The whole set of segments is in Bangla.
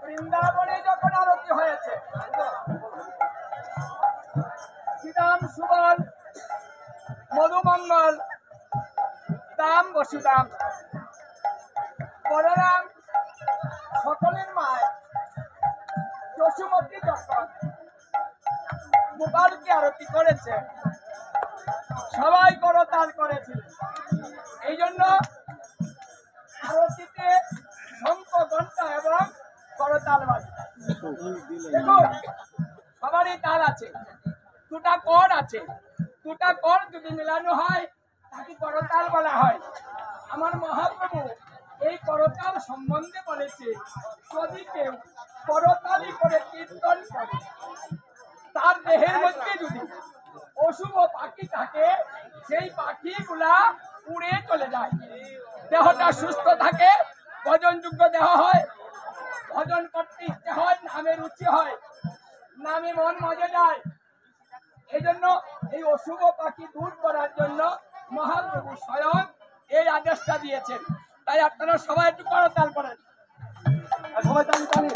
বৃন্দাবনে যখন আরতি হয়েছে, শ্রীরাম সুবল মধুমঙ্গল দাম বসুদাম বলরাম সকলের মায় যশোমতী যখন গোপালকে আরতি করেছে, সবাই করতাল করেছিল। এই জন্য আরতিতে শঙ্খ ঘণ্টা এবং করতাল বাজে। দেখুন, সবারই তাল আছে, দুটা কর আছে, দুটা কর যদি মেলানো হয় তাকে করতাল বলা হয়। আমার মহাপ্রভু এই করতাল সম্বন্ধে বলেছে, যদি কেউ করতালি করে কীর্তন করে, তার দেহের মধ্যে যদি অশুভ পাখি থাকে, সেই পাখিগুলা উড়ে চলে যায়, দেহটা সুস্থ থাকে, ভজনযোগ্য দেহ হয়, ভজন করতে ইচ্ছে হয়, নামে রুচি হয়, নামে মন মজে যায়। এই জন্য এই অশুভ পাখি দূর করার জন্য মহাপ্রভু স্বয়ং এই আদেশটা দিয়েছেন। তাই আপনারা সবাই একটু করতাল করেন, সবাই তালি তালি।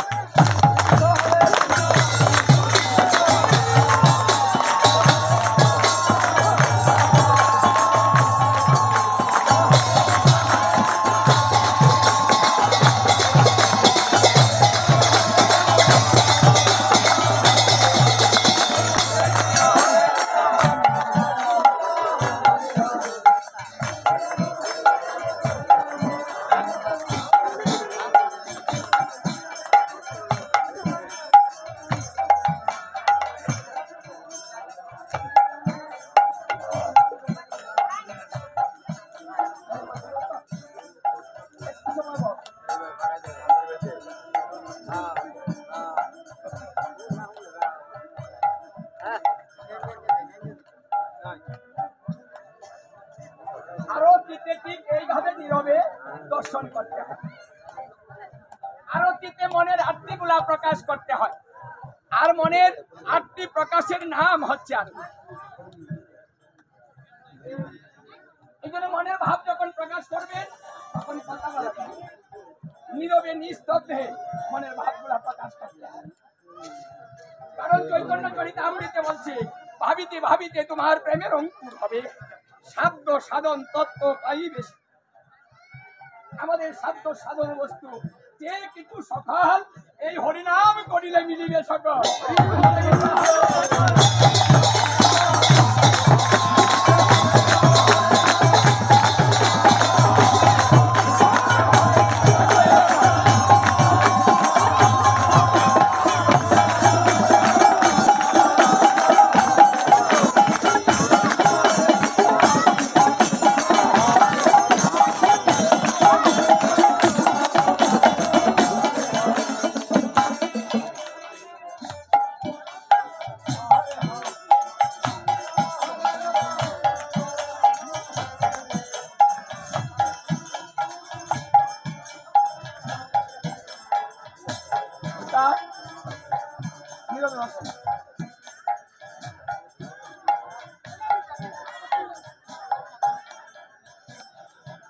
আরতিতে ঠিক এইভাবে নীরবে দর্শন করতে হয়। আরতিতে মনের আরতিগুলা প্রকাশ করতে হয়, আর মনের আরতি প্রকাশের নাম হচ্ছে আরতি। এই জন্য মনের ভাব যখন প্রকাশ করবেন তখন কথা বলা যাবে, নীরবে নিস্তব্ধে মনের ভাবগুলা প্রকাশ করতে হয়। কারণ চৈতন্য চরিতামৃতে বলছে, ভাবিতে ভাবিতে তোমার প্রেমের অঙ্কুর হবে, সাধ্য সাধন তত্ত্ব পাইবে। আমাদের সাধ্য সাধন বস্তু যে কিছু সকাল, এই হরিনাম করিলে মিলিবে সকল।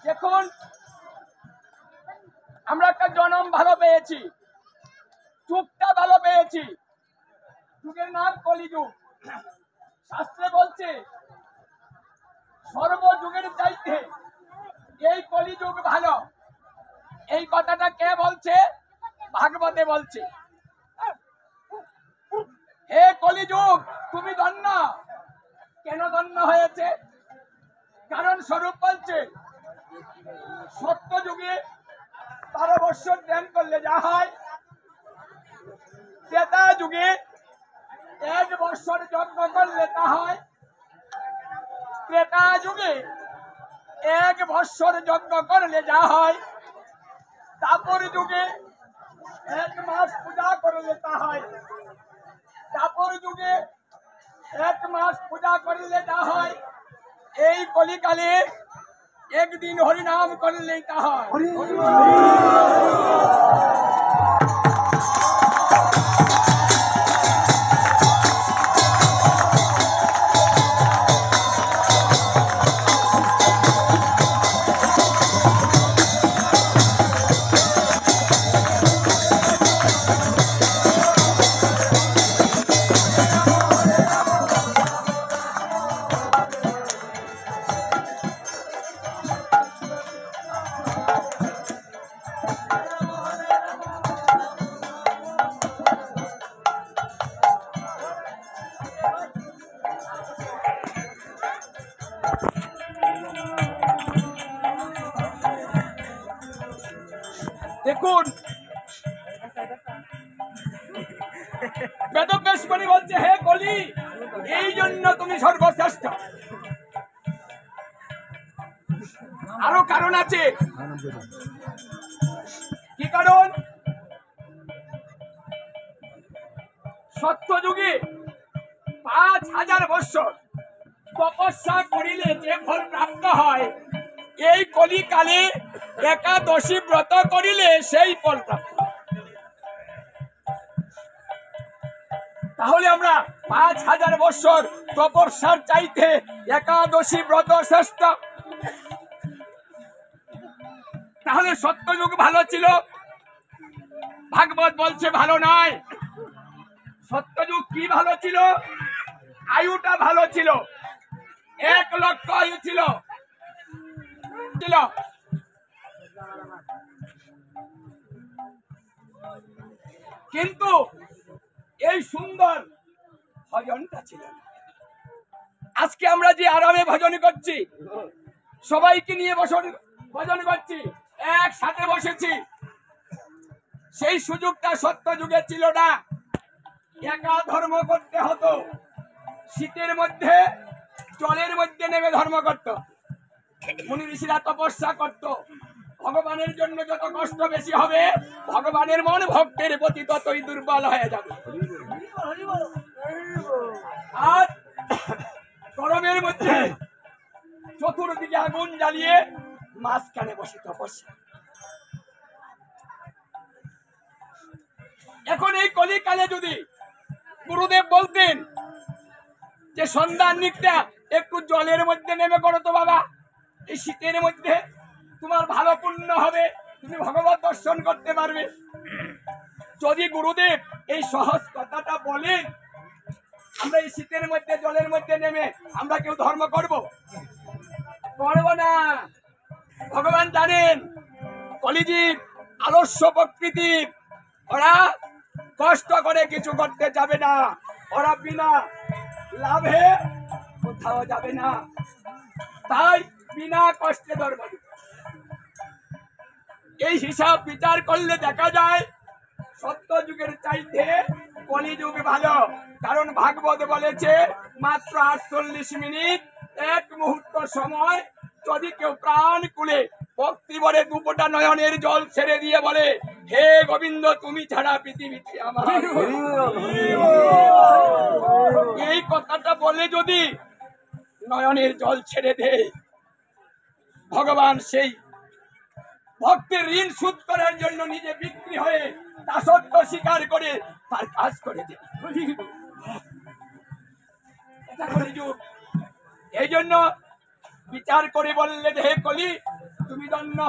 দেখুন, আমরা একটা জনম ভালো পেয়েছি, যুগটা ভালো পেয়েছি, যুগের নাম কলিযুগ। শাস্ত্রে বলছে সর্বযুগের চাইতে এই কলিযুগ ভালো। এই কথাটা কে বলছে? ভাগবতে বলছে, হে কলিযুগ তুমি ধন্য। কেন ধন্য হয়েছে? কারণ স্বরূপ বলছে সত্য যুগে 12 বৎসর ধ্যান করলে যা হয়, ত্রেতা যুগে 1 বৎসর যজ্ঞ করলে তা হয়। ত্রেতা যুগে 1 বৎসর যজ্ঞ করলে যা হয়, তারপর যুগে 1 মাস পূজা করলে তা হয়। তারপর যুগে 1 মাস পূজা করলে তা হয়। এই কলিকালে একদিন হরিনাম করলেই তা হয়। দেখুন, বেদব্যাস মুনি বলছে, হে কলি, এই জন্য তুমি সর্বশ্রেষ্ঠ। আরো কারণ আছে। কি কারণ? সত্যযুগে 5000 বৎসর তপস্যা করিলে যে ফল প্রাপ্ত হয়, এই কলিকালে একাদশী ব্রত করিলে সেই ফল প্রাপ্ত। তাহলে আমরা 5000 বৎসর তপস্যার চাইতে একাদশী ব্রত শ্রেষ্ঠ। তাহলে সত্যযুগ ভালো ছিল? ভাগবত বলছে ভালো নয়। সত্যযুগ কি ভালো ছিল? আয়ুটা ভালো ছিল, 1 লক্ষ আয়ু ছিল। কিন্তু এই সুন্দর ভজনটা ছিল না। আজকে আমরা যে আরামে ভজন করছি, সবাইকে নিয়ে ভজন করছি, একসাথে বসেছি, সেই সুযোগটা সত্য যুগে ছিল না। একা ধর্ম করতে হতো। শীতের মধ্যে জলের মধ্যে নেমে ধর্ম করত। মুনি ঋষিরা তপস্যা করত। ভগবানের জন্য যত কষ্ট বেশি হবে, ভগবানের মন ভক্তের প্রতি ততই দুর্বল হয়ে যাবে। আর গরমের মধ্যে চতুর্দিকে আগুন জ্বালিয়ে মাঝখানে বসে তপস্যা। এখন এই কলিকালে যদি গুরুদেব বলতেন যে সন্ধ্যার নিকটা একটু জলের মধ্যে নেমে করো তো বাবা, এই শীতের মধ্যে তোমার ভালো পুণ্য হবে, তুমি ভগবত দর্শন করতে পারবে। যদি গুরুদেব এই সহজ কথাটা বলেন, আমরা এই শীতের মধ্যে জলের মধ্যে নেমে আমরা কেউ ধর্ম করব না। ভগবান জানেন কলিজীব আলস্য প্রকৃতির, ওরা কষ্ট করে কিছু করতে যাবে না, ওরা বিনা লাভে কোথাও যাবে না, তাই বিনা কষ্টে ধর্ম। এই হিসাব বিচার করলে দেখা যায় সত্য যুগের চাইতে কলিযুগ ভালো। কারণ ভাগবত বলেছে মাত্র 48 মিনিট, 1 মুহূর্ত সময় যদি কেউ প্রাণ খুলে ভক্তি বলে 2 ফোঁটা নয়নের জল ছেড়ে দিয়ে বলে, হে গোবিন্দ তুমি ছাড়া পৃথিবীতে আমার, এই কথাটা বলে যদি নয়নের জল ছেড়ে দেয়, ভগবান সেই ভক্তের ঋণ শোধ করার জন্য নিজে বিক্রি হয়ে দাসত্ব স্বীকার করে তার কাজ করে দেয়। এই জন্য বিচার করে বললে, হে কলি তুমি ধন্য।